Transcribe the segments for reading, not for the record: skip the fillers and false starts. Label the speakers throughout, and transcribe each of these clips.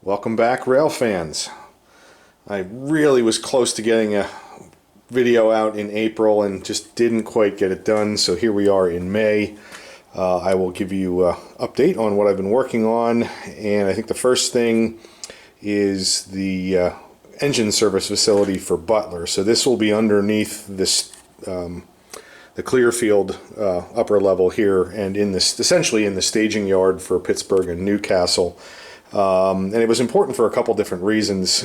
Speaker 1: Welcome back, rail fans. I really was close to getting a video out in April and just didn't quite get it done, so here we are in May. I will give you an update on what I've been working on, and I think the first thing is the engine service facility for Butler. So this will be underneath this the Clearfield upper level here, and in this essentially in the staging yard for Pittsburgh and Newcastle. And it was important for a couple different reasons,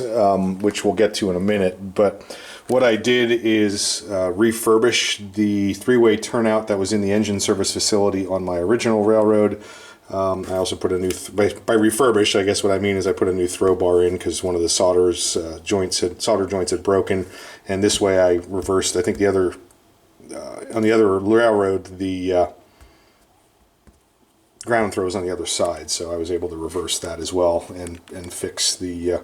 Speaker 1: which we'll get to in a minute. But what I did is refurbish the three-way turnout that was in the engine service facility on my original railroad. I also put a new, by refurbish, I guess what I mean is I put a new throw bar in because one of the solder joints had broken, and this way I reversed. I think the other on the other railroad the ground throws on the other side, so I was able to reverse that as well and fix the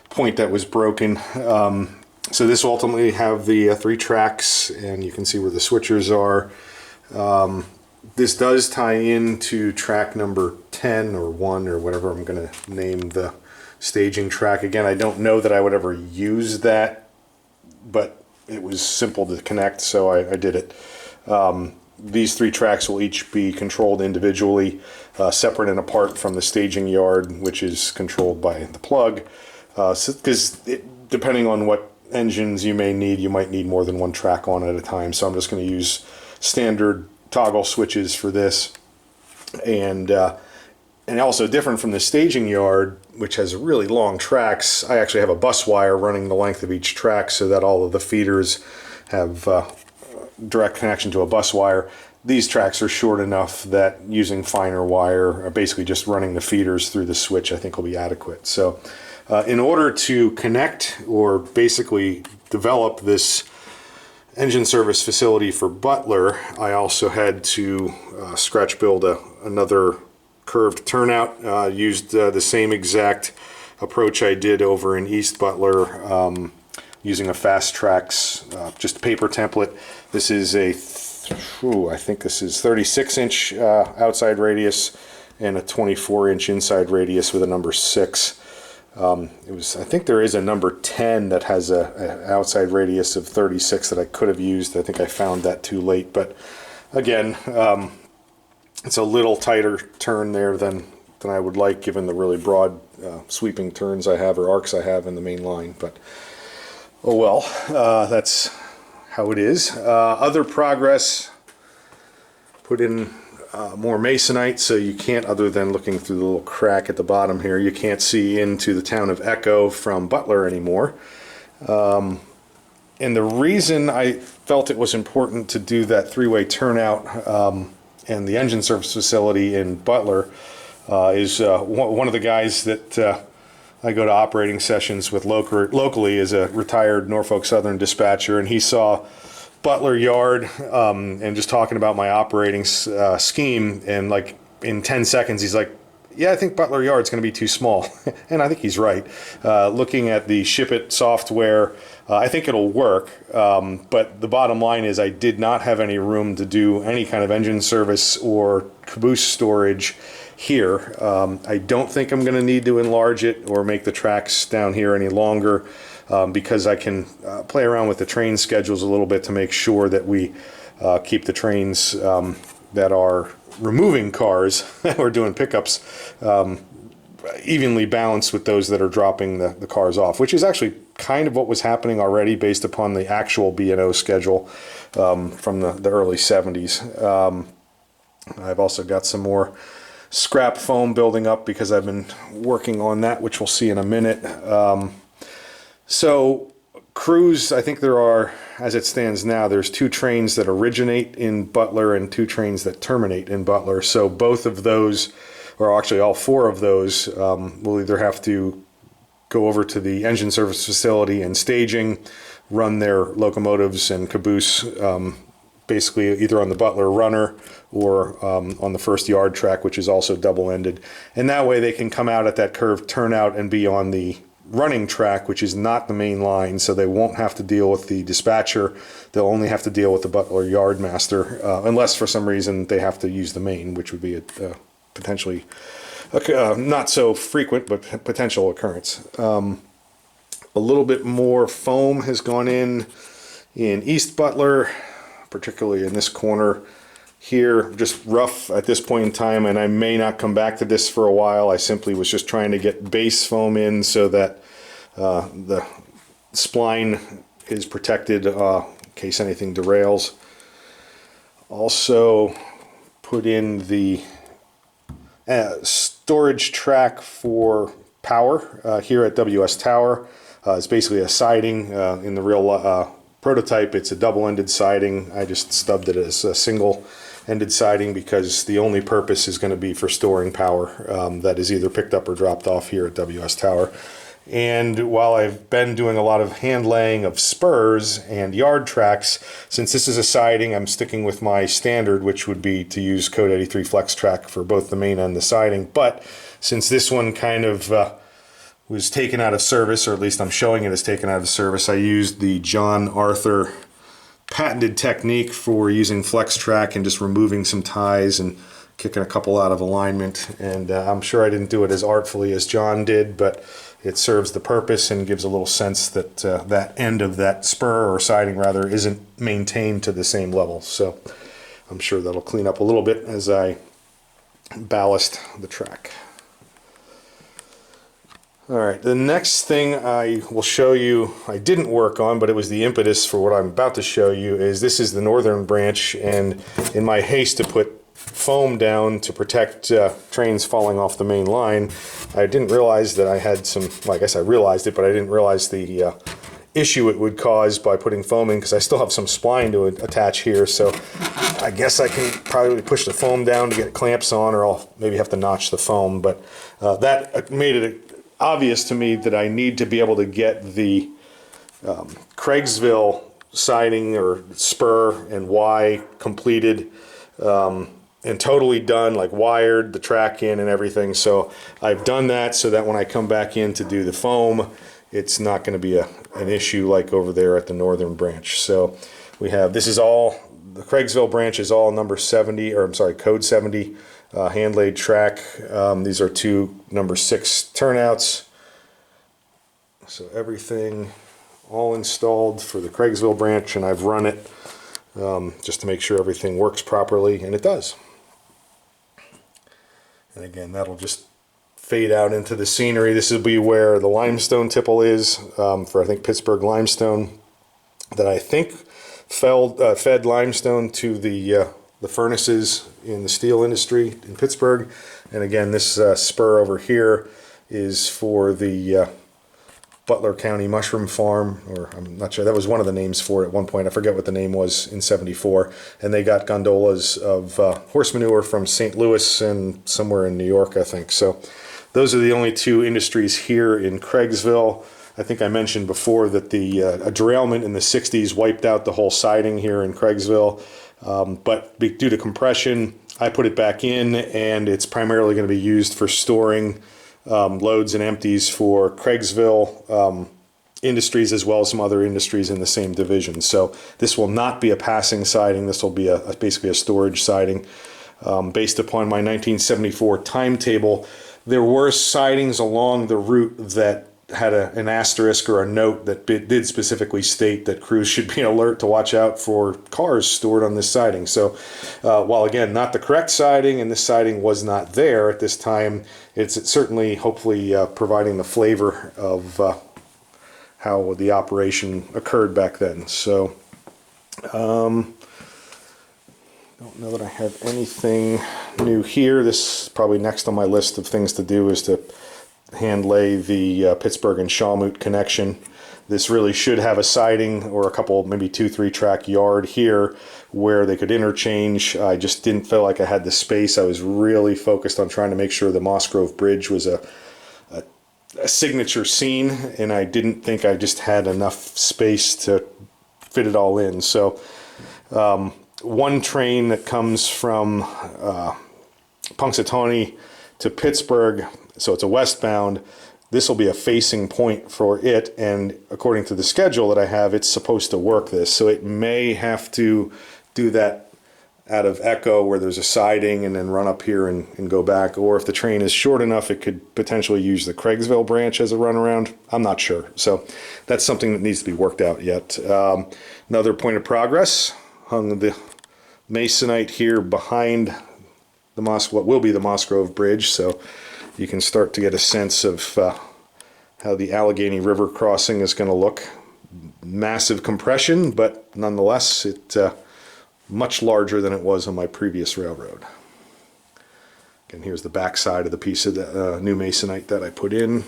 Speaker 1: point that was broken. So this will ultimately have the 3 tracks, and you can see where the switchers are. This does tie into track number 10 or 1 or whatever I'm going to name the staging track. Again, I don't know that I would ever use that, but it was simple to connect, so I did it. These 3 tracks will each be controlled individually, separate and apart from the staging yard, which is controlled by the plug. Because depending on what engines you may need, you might need more than 1 track on at a time. So I'm just going to use standard toggle switches for this. And also different from the staging yard, which has really long tracks, I actually have a bus wire running the length of each track so that all of the feeders have direct connection to a bus wire. These tracks are short enough that using finer wire, or basically just running the feeders through the switch, I think will be adequate. So in order to connect or basically develop this engine service facility for Butler, I also had to scratch build another curved turnout. Used the same exact approach I did over in East Butler, using a Fast Tracks, just a paper template. This is I think this is 36-inch outside radius and a 24-inch inside radius with a number 6. I think there is a number 10 that has an outside radius of 36 that I could have used. I think I found that too late, but again, it's a little tighter turn there than I would like, given the really broad sweeping turns I have, or arcs I have in the main line. But oh well, that's how it is. Other progress, put in more masonite, so you can't, other than looking through the little crack at the bottom here, you can't see into the town of Echo from Butler anymore. And the reason I felt it was important to do that 3-way turnout and the engine service facility in Butler is one of the guys that I go to operating sessions with locally is a retired Norfolk Southern dispatcher, and he saw Butler Yard and just talking about my operating scheme, and like in 10 seconds he's like, yeah, I think Butler Yard's going to be too small. And I think he's right. Looking at the Ship It software, I think it'll work, but the bottom line is I did not have any room to do any kind of engine service or caboose storage here. I don't think I'm going to need to enlarge it or make the tracks down here any longer, because I can play around with the train schedules a little bit to make sure that we keep the trains that are removing cars or doing pickups evenly balanced with those that are dropping the cars off, which is actually kind of what was happening already based upon the actual B&O schedule from the early 70s. I've also got some more scrap foam building up because I've been working on that, which we'll see in a minute. So crews, I think there are, as it stands now, there's 2 trains that originate in Butler and 2 trains that terminate in Butler. So both of those, or actually all 4 of those, will either have to go over to the engine service facility and staging, run their locomotives and caboose basically either on the Butler runner or on the first yard track, which is also double-ended. And that way they can come out at that curved turnout and be on the running track, which is not the main line, so they won't have to deal with the dispatcher. They'll only have to deal with the Butler yard master, unless for some reason they have to use the main, which would be potentially not so frequent, but potential occurrence. A little bit more foam has gone in East Butler, particularly in this corner here, just rough at this point in time, and I may not come back to this for a while. I simply was just trying to get base foam in so that the spline is protected in case anything derails. Also put in the storage track for power here at WS Tower. It's basically a siding. In the real prototype, it's a double-ended siding. I just stubbed it as a single-ended siding because the only purpose is going to be for storing power that is either picked up or dropped off here at WS Tower. And while I've been doing a lot of hand laying of spurs and yard tracks, since this is a siding, I'm sticking with my standard, which would be to use Code 83 Flex Track for both the main and the siding. But since this one kind of was taken out of service, or at least I'm showing it as taken out of service, I used the John Arthur patented technique for using Flex Track and just removing some ties and kicking a couple out of alignment. And I'm sure I didn't do it as artfully as John did, but it serves the purpose and gives a little sense that that end of that spur, or siding rather, isn't maintained to the same level. So I'm sure that'll clean up a little bit as I ballast the track. All right, the next thing I will show you, I didn't work on, but it was the impetus for what I'm about to show you, is this is the northern branch, and in my haste to put foam down to protect trains falling off the main line, I didn't realize that I had some, well, I guess I realized it, but I didn't realize the issue it would cause by putting foam in, because I still have some spline to attach here. So I guess I can probably push the foam down to get clamps on, or I'll maybe have to notch the foam. But that made it obvious to me that I need to be able to get the Craigsville siding or spur and Y completed and totally done, like wired the track in and everything. So I've done that so that when I come back in to do the foam, it's not going to be an issue like over there at the northern branch. So we have, this is all, the Craigsville branch is all number 70, or I'm sorry, code 70 hand laid track. These are two number 6 turnouts. So everything all installed for the Craigsville branch, and I've run it just to make sure everything works properly, and it does. And again, that'll just fade out into the scenery. This will be where the limestone tipple is for, I think, Pittsburgh limestone, that I think fed limestone to the furnaces in the steel industry in Pittsburgh. And again, this spur over here is for the Butler County Mushroom Farm, or I'm not sure, that was one of the names for it at one point. I forget what the name was in '74. And they got gondolas of horse manure from St. Louis and somewhere in New York, I think. So those are the only two industries here in Craigsville. I think I mentioned before that a derailment in the 60s wiped out the whole siding here in Craigsville. But due to compression, I put it back in, and it's primarily going to be used for storing loads and empties for Craigsville industries, as well as some other industries in the same division. So this will not be a passing siding. This will be basically a storage siding. Based upon my 1974 timetable, there were sidings along the route that had an asterisk or a note that did specifically state that crews should be alert to watch out for cars stored on this siding. So while again not the correct siding, and this siding was not there at this time, it's certainly hopefully providing the flavor of how the operation occurred back then. So don't know that I have anything new here. This is probably next on my list of things to do, is to hand lay the Pittsburgh and Shawmoot connection. This really should have a siding or a couple, maybe 2-3 track yard here where they could interchange. I just didn't feel like I had the space. I was really focused on trying to make sure the Moss Grove Bridge was a signature scene, and I didn't think I just had enough space to fit it all in. So one train that comes from Punxsutawney to Pittsburgh, so it's a westbound, this will be a facing point for it, and according to the schedule that I have, it's supposed to work this. So it may have to do that out of Echo where there's a siding and then run up here and go back. Or if the train is short enough, it could potentially use the Craigsville branch as a runaround. I'm not sure. So that's something that needs to be worked out yet. Another point of progress, hung the masonite here behind the what will be the Moss Grove Bridge. So you can start to get a sense of how the Allegheny River crossing is going to look. Massive compression, but nonetheless, it much larger than it was on my previous railroad. Again, here's the back side of the piece of the new masonite that I put in.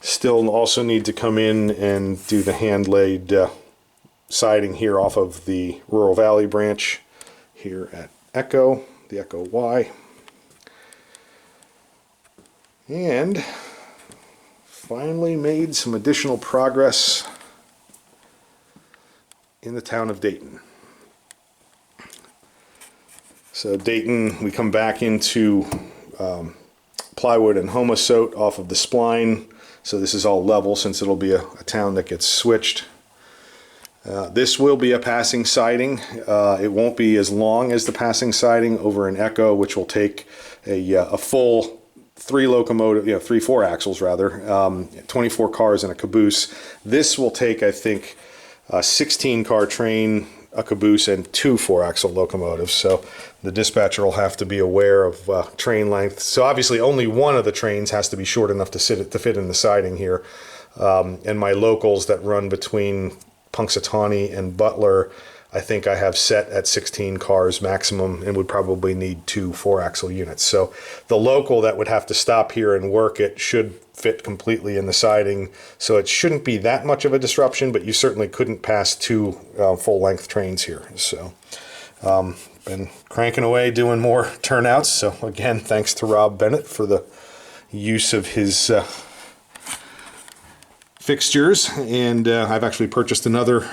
Speaker 1: Still also need to come in and do the hand-laid siding here off of the Rural Valley branch here at Echo, the Echo Y. And finally made some additional progress in the town of Dayton. So Dayton, we come back into plywood and homosote off of the spline. So this is all level since it'll be a town that gets switched. This will be a passing siding. It won't be as long as the passing siding over in Echo, which will take a full three 4-axles rather, 24 cars and a caboose. This will take, I think, a 16-car train, a caboose, and 2 4-axle locomotives. So the dispatcher will have to be aware of train length. So obviously only one of the trains has to be short enough to fit in the siding here. And my locals that run between Punxsutawney and Butler, I think I have set at 16 cars maximum and would probably need 2 4-axle units. So the local that would have to stop here and work it should fit completely in the siding. So it shouldn't be that much of a disruption, but you certainly couldn't pass 2 full-length trains here. So been cranking away doing more turnouts. So again, thanks to Rob Bennett for the use of his fixtures. And I've actually purchased another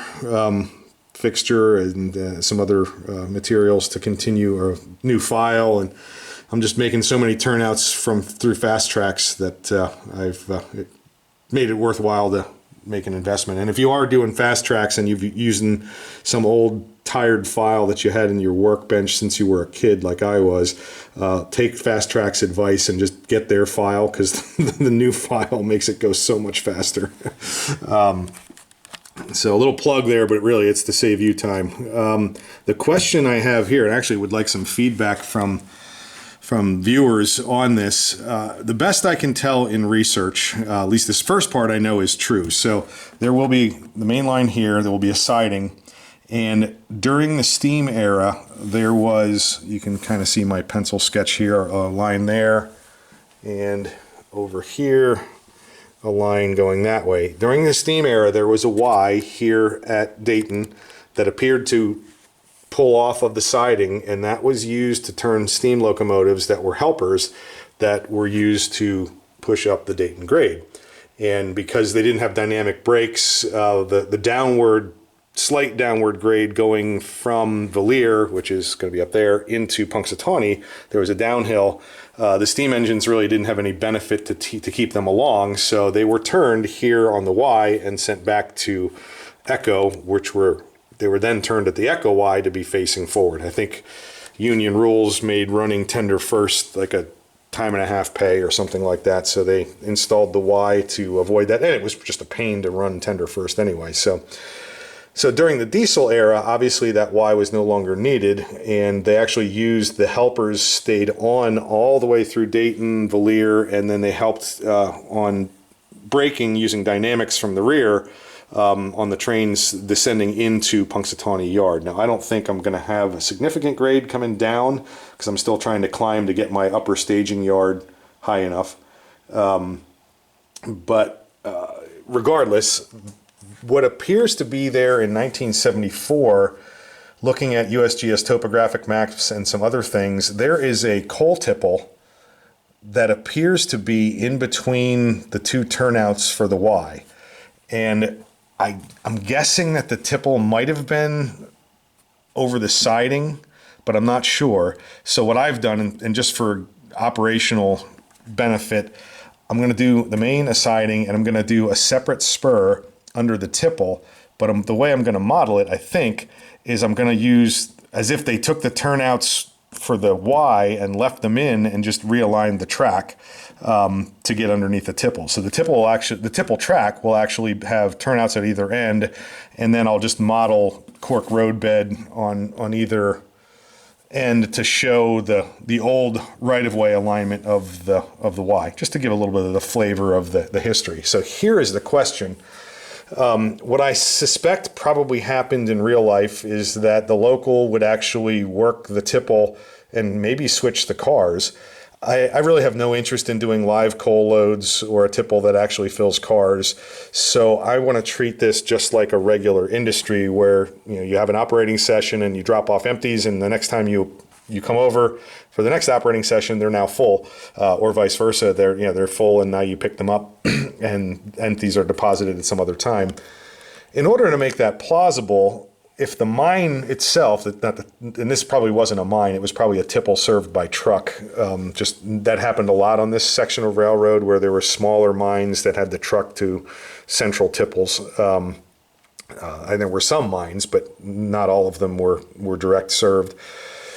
Speaker 1: fixture and some other materials to continue a new file, and I'm just making so many turnouts through Fast Tracks that I've made it worthwhile to make an investment. And if you are doing Fast Tracks and you've using some old tired file that you had in your workbench since you were a kid like I was, take Fast Tracks advice and just get their file, because the new file makes it go so much faster. So a little plug there, but really it's to save you time. The question I have here, and actually would like some feedback from viewers on this. The best I can tell in research, at least this first part I know is true. So there will be the main line here, there will be a siding, and during the steam era, there was, you can kind of see my pencil sketch here, a line there, and over here, a line going that way. During the steam era, there was a Y here at Dayton that appeared to pull off of the siding, and that was used to turn steam locomotives that were helpers that were used to push up the Dayton grade. And because they didn't have dynamic brakes, the slight downward grade going from Valier, which is going to be up there, into Punxsutawney, there was a downhill. The steam engines really didn't have any benefit to keep them along, so they were turned here on the Y and sent back to Echo, they were then turned at the Echo Y to be facing forward. I think union rules made running tender first like a time-and-a-half pay or something like that, so they installed the Y to avoid that, and it was just a pain to run tender first anyway. So during the diesel era, obviously that Y was no longer needed, and they actually used the helpers, stayed on all the way through Dayton, Valier, and then they helped on braking using dynamics from the rear on the trains descending into Punxsutawney Yard. Now, I don't think I'm going to have a significant grade coming down because I'm still trying to climb to get my upper staging yard high enough. But regardless, what appears to be there in 1974, looking at USGS topographic maps and some other things, there is a coal tipple that appears to be in between the 2 turnouts for the Y. And I'm guessing that the tipple might have been over the siding, but I'm not sure. So what I've done, and just for operational benefit, I'm going to do the main a siding, and I'm going to do a separate spur under the tipple. But the way I'm going to model it, I think, is I'm going to use as if they took the turnouts for the Y and left them in and just realigned the track to get underneath the tipple. So the tipple track will actually have turnouts at either end, and then I'll just model cork roadbed on either end to show the old right-of-way alignment of the Y, just to give a little bit of the flavor of the history. So here is the question. What I suspect probably happened in real life is that the local would actually work the tipple and maybe switch the cars. I really have no interest in doing live coal loads or a tipple that actually fills cars. So I want to treat this just like a regular industry where you have an operating session and you drop off empties, and the next time you come over for the next operating session, they're now full, or vice versa. They're full and now you pick them up and empties are deposited at some other time. In order to make that plausible, if the mine itself, and this probably wasn't a mine, it was probably a tipple served by truck. Just that happened a lot on this section of railroad where there were smaller mines that had the truck to central tipples. And there were some mines, but not all of them were direct served.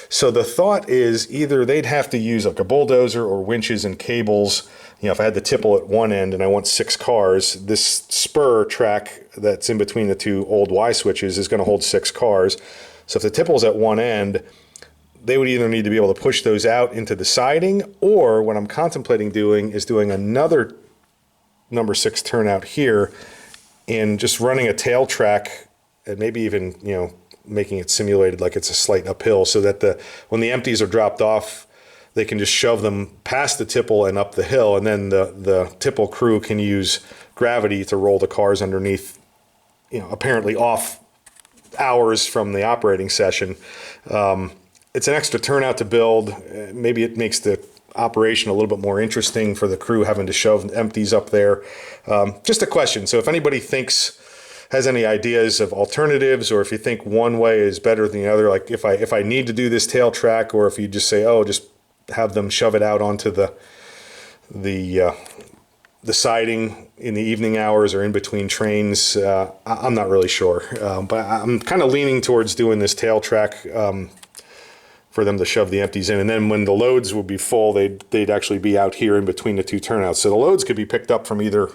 Speaker 1: So the thought is either they'd have to use like a bulldozer or winches and cables. If I had the tipple at one end and I want 6 cars, this spur track that's in between the two old Y switches is going to hold 6 cars. So if the tipple's at one end, they would either need to be able to push those out into the siding, or what I'm contemplating doing is doing another number 6 turnout here and just running a tail track, and maybe even making it simulated like it's a slight uphill, so that when the empties are dropped off, they can just shove them past the tipple and up the hill, and then the tipple crew can use gravity to roll the cars underneath, apparently off hours from the operating session. It's an extra turnout to build. Maybe it makes the operation a little bit more interesting for the crew having to shove empties up there. Just a question. So if anybody has any ideas of alternatives, or if you think one way is better than the other, like if I need to do this tail track, or if you just say, just have them shove it out onto the siding in the evening hours or in between trains, I'm not really sure. But I'm kind of leaning towards doing this tail track for them to shove the empties in, and then when the loads would be full, they'd actually be out here in between the two turnouts. So the loads could be picked up from either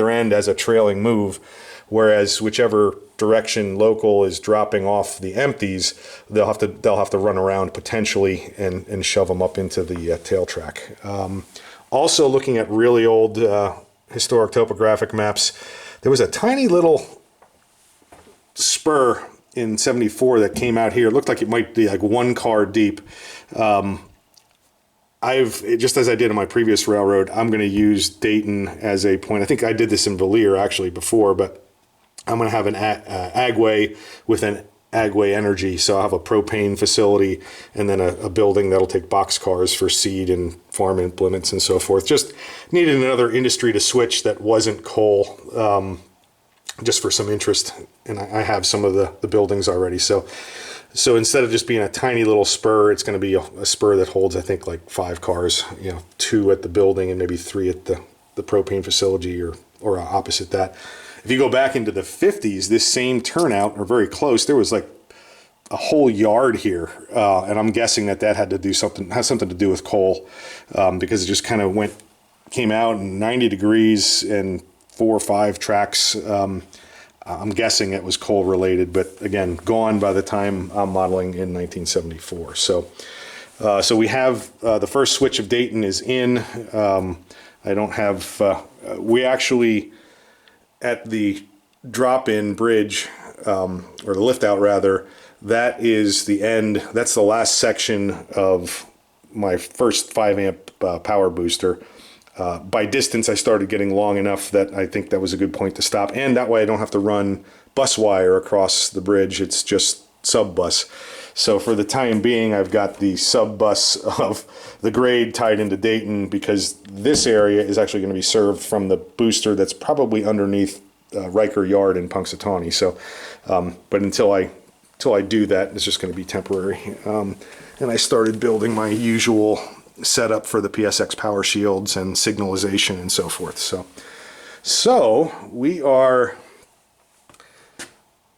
Speaker 1: end as a trailing move. Whereas whichever direction local is dropping off the empties, they'll have to run around potentially and shove them up into the tail track. Also, looking at really old historic topographic maps, there was a tiny little spur in '74 that came out here. It looked like it might be like 1 car deep. Just as I did in my previous railroad, I'm going to use Dayton as a point. I think I did this in Valier actually before, but I'm going to have an agway with an agway energy. So I'll have a propane facility and then a building that'll take box cars for seed and farm implements and so forth. Just needed another industry to switch that wasn't coal, just for some interest. And I have some of the buildings already. So instead of just being a tiny little spur, it's going to be a spur that holds, I think, like 5 cars, 2 at the building and maybe 3 at the propane facility or opposite that. If you go back into the 50s, this same turnout, or very close, there was like a whole yard here. And I'm guessing that has something to do with coal, because it just kind of came out in 90 degrees and 4 or 5 tracks. I'm guessing it was coal related, but again, gone by the time I'm modeling in 1974. So we have the first switch of Dayton is in. I don't have, we actually, at the drop-in bridge, or the lift-out rather, that is the end, that's the last section of my first 5-amp power booster. By distance, I started getting long enough that I think that was a good point to stop, and that way I don't have to run bus wire across the bridge. It's just sub-bus. So for the time being, I've got the sub-bus of the grade tied into Dayton, because this area is actually going to be served from the booster that's probably underneath Riker Yard in Punxsutawney. So, but until I do that, it's just going to be temporary. And I started building my usual setup for the PSX power shields and signalization and so forth. So we are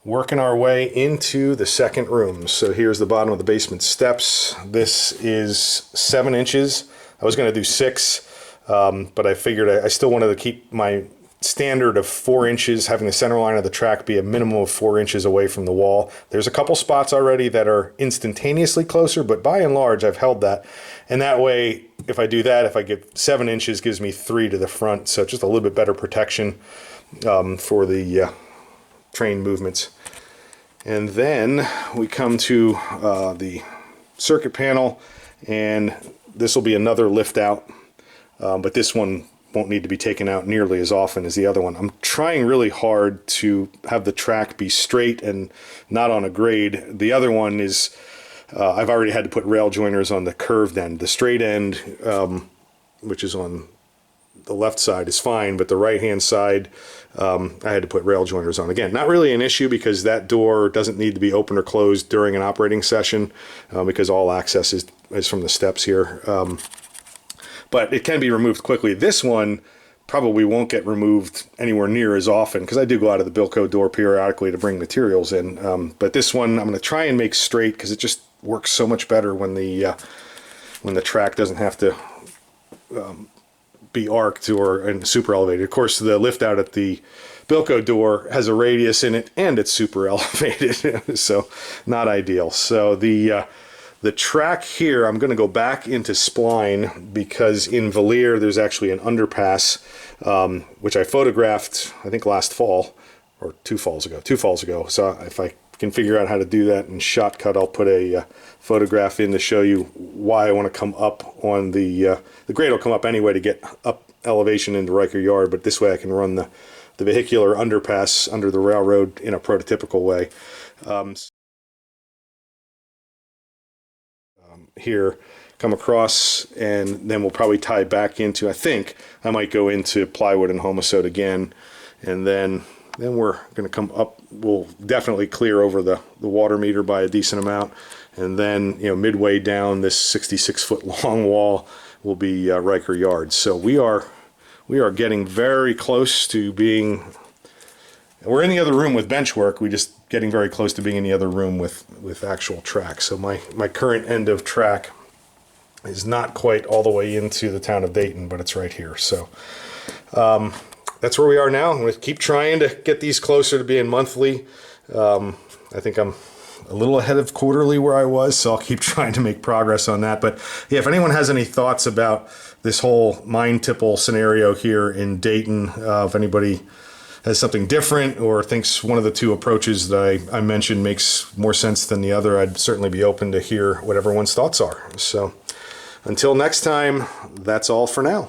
Speaker 1: working our way into the second room. So here's the bottom of the basement steps. This is 7 inches. I was going to do 6, but I figured I still wanted to keep my standard of 4 inches, having the center line of the track be a minimum of 4 inches away from the wall. There's a couple spots already that are instantaneously closer, but by and large I've held that. And that way, if I do that, if I get 7 inches, gives me 3 to the front. So just a little bit better protection for the train movements. And then we come to the circuit panel, and this will be another lift out, but this one won't need to be taken out nearly as often as the other one. I'm trying really hard to have the track be straight and not on a grade. The other one is, I've already had to put rail joiners on the curved end. The straight end, which is on the left side, is fine, but the right-hand side, I had to put rail joiners on. Again, not really an issue because that door doesn't need to be opened or closed during an operating session because all access is from the steps here. But it can be removed quickly. This one probably won't get removed anywhere near as often because I do go out of the Bilco door periodically to bring materials in. But this one I'm going to try and make straight because it just works so much better when the track doesn't have to be arced and super elevated. Of course, the lift out at the Bilco door has a radius in it and it's super elevated, so not ideal. So the track here, I'm going to go back into spline because in Valier there's actually an underpass, which I photographed, I think last fall, or 2 falls ago. So if I can figure out how to do that in Shotcut, I'll put a photograph in to show you why I want to come up on the grade will come up anyway to get up elevation into Riker Yard, but this way I can run the vehicular underpass under the railroad in a prototypical way. Here, come across, and then we'll probably tie back into, I think I might go into plywood and homosode again, and then we're going to come up. We'll definitely clear over the water meter by a decent amount, and then midway down this 66-foot long wall will be Riker Yard. So we are getting very close to being. We're in the other room with bench work. We just getting very close to being in the other room with actual track. So my current end of track is not quite all the way into the town of Dayton, but it's right here. So that's where we are now. I'm going to keep trying to get these closer to being monthly. I think I'm a little ahead of quarterly where I was, so I'll keep trying to make progress on that. But yeah, if anyone has any thoughts about this whole mine tipple scenario here in Dayton, if anybody has something different or thinks one of the 2 approaches that I mentioned makes more sense than the other, I'd certainly be open to hear what everyone's thoughts are. So until next time, that's all for now.